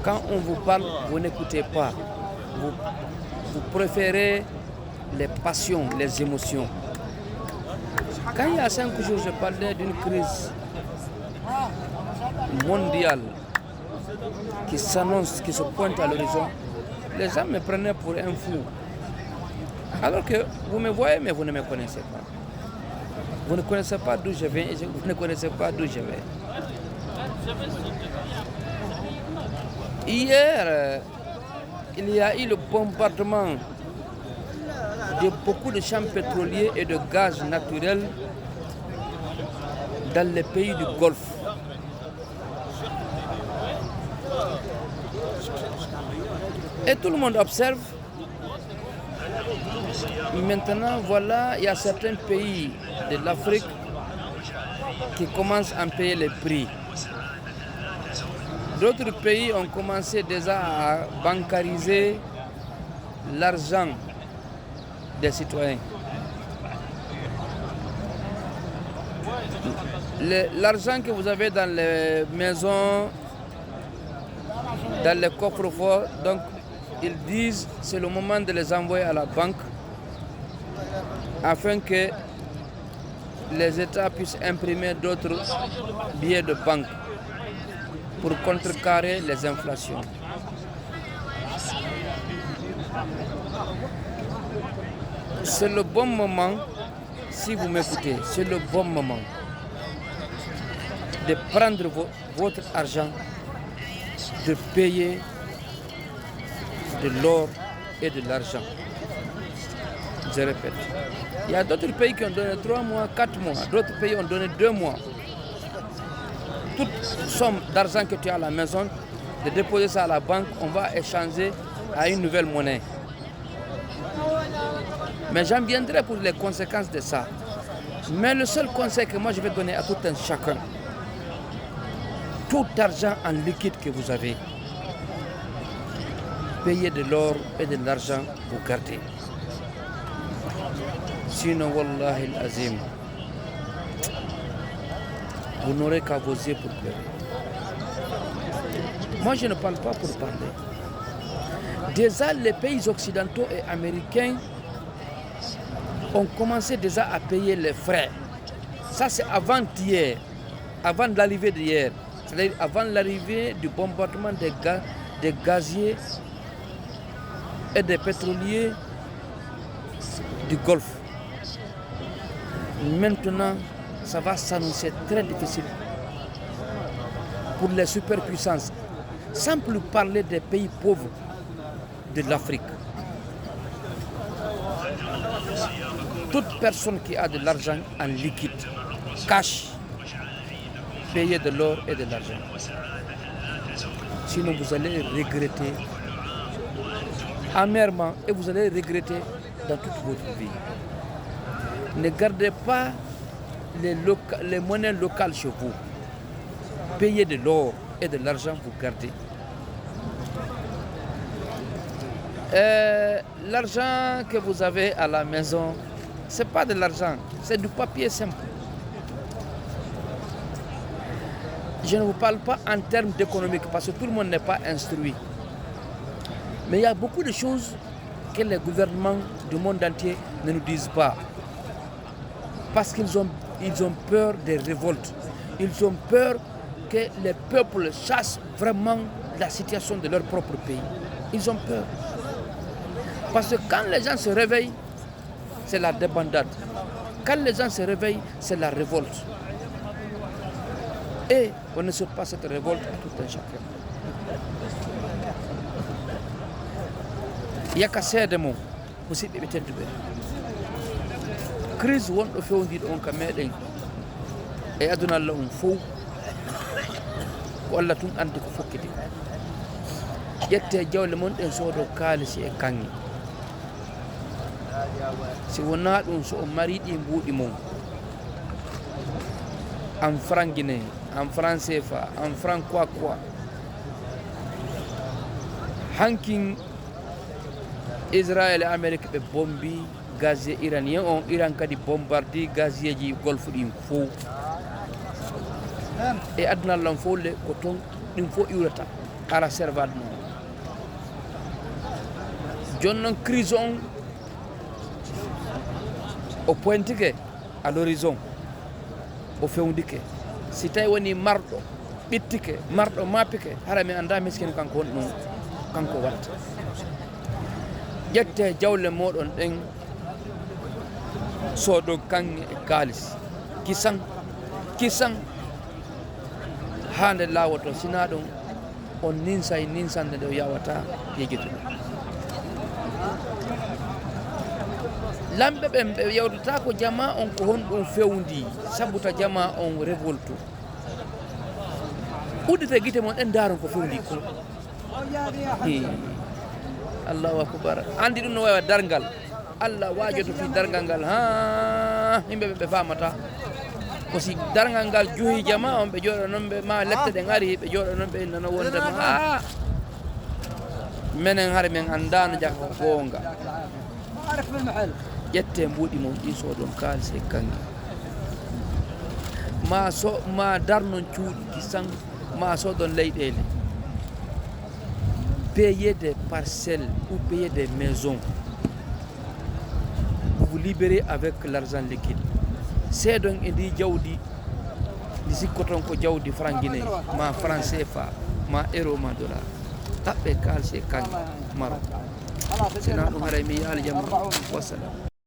Quand on vous parle, vous n'écoutez pas. Vous préférez les passions, les émotions. Quand il y a 5 jours, je parlais d'une crise mondiale qui s'annonce, qui se pointe à l'horizon, les gens me prenaient pour un fou. Alors que vous me voyez, mais vous ne me connaissez pas. Vous ne connaissez pas d'où je viens et vous ne connaissez pas d'où je vais. Hier, il y a eu le bombardement de beaucoup de champs pétroliers et de gaz naturel dans les pays du Golfe. Et tout le monde observe. Maintenant, voilà, il y a certains pays de l'Afrique qui commencent à payer les prix. D'autres pays ont commencé déjà à bancariser l'argent des citoyens. L'argent que vous avez dans les maisons, dans les coffres-forts, donc ils disent que c'est le moment de les envoyer à la banque afin que les États puissent imprimer d'autres billets de banque pour contrecarrer les inflations. C'est le bon moment, si vous m'écoutez, c'est le bon moment de prendre votre argent, de payer de l'or et de l'argent. Je répète, il y a d'autres pays qui ont donné 3 mois, 4 mois, d'autres pays ont donné 2 mois. Toute somme d'argent que tu as à la maison, de déposer ça à la banque, on va échanger à une nouvelle monnaie. Mais j'en viendrai pour les conséquences de ça. Mais le seul conseil que moi je vais donner à tout un chacun, tout argent en liquide que vous avez, payez de l'or et de l'argent, vous gardez. Sinon, wallahi al-azim, vous n'aurez qu'à vos yeux pour pleurer. Moi, je ne parle pas pour parler. Déjà, les pays occidentaux et américains ont commencé déjà à payer les frais. Ça, c'est avant-hier, avant l'arrivée d'hier. C'est-à-dire avant l'arrivée du bombardement des gaziers et des pétroliers du Golfe. Maintenant, ça va s'annoncer très difficile pour les superpuissances, sans plus parler des pays pauvres de l'Afrique. Toute personne qui a de l'argent en liquide, cash, payer de l'or et de l'argent. Sinon, vous allez regretter amèrement et vous allez regretter dans toute votre vie. Ne gardez pas les monnaies locales chez vous. Payez de l'or et de l'argent, vous gardez. L'argent que vous avez à la maison, ce n'est pas de l'argent, c'est du papier simple. Je ne vous parle pas en termes d'économique parce que tout le monde n'est pas instruit. Mais il y a beaucoup de choses que les gouvernements du monde entier ne nous disent pas. Parce qu'ils ont peur des révoltes. Ils ont peur que les peuples chassent vraiment la situation de leur propre pays. Ils ont peur. Parce que quand les gens se réveillent, c'est la débandade. Quand les gens se réveillent, c'est la révolte. Et on ne souhaite pas cette révolte à tout un chacun. Il y a qu'à faire des mots. Aussi, crise wonɗo fewndid on ka meɗen e aduna Allah on fof ko Allah tun andi ko fokkiti ƴette jawle mon ɗen soodo kaalisi e kanŋe si wona ɗum so on mari ɗi mbuuɗi mon en franc guinéen, en franc CFA, en franc quoi hankin Israël et Amérique ɓe bombi gazier iranien on Iran kadi bombardi gazieji golfe ɗin fof e aduna lan fof le ko ton ɗin fof iwrata ara servade non jonnon crise on o pointike à l'horizon o fewndike si tawi woni marɗo ɓittike marɗo mappike hara mi anda miskine kanko woni ɗum kanko watta ƴette jawle moɗon ɗen soodo kanŋe e kalis kisan hande lawoto sina ɗum on ninsande nde o yawata yejjude lamɓe ɓen ɓe yewtata ko jama on ko honɗum fewndi sabuta jama on révolte uddite guite mon ɗen daron ko fewndi ko allahu akbar andi ɗum no wawa dargal allah wajoto fi dargal ngal ha yimɓeɓe ɓe famata ko si dargal ngal johi jama on ɓe jooɗo noon ɓe ma lette ɗen ari ɓe jooɗo noon ɓe nano wondema ha minen haare min andano jakka gonga ƴette mbuɗi mon ɗi soɗon kalise kanŋe ma darnon cuuɗi kisan ma soɗon leyɗele payer des parcelles ou payer des maisons vous vous libérez avec l'argent liquide seedon e ndi jawdi ndi sikkoton ko jawdi franc guinéen ma franc CFA ma euro ma dollar taɓɓe kalse kanŋe maro sina ɗum haray mi yaali jam wassalam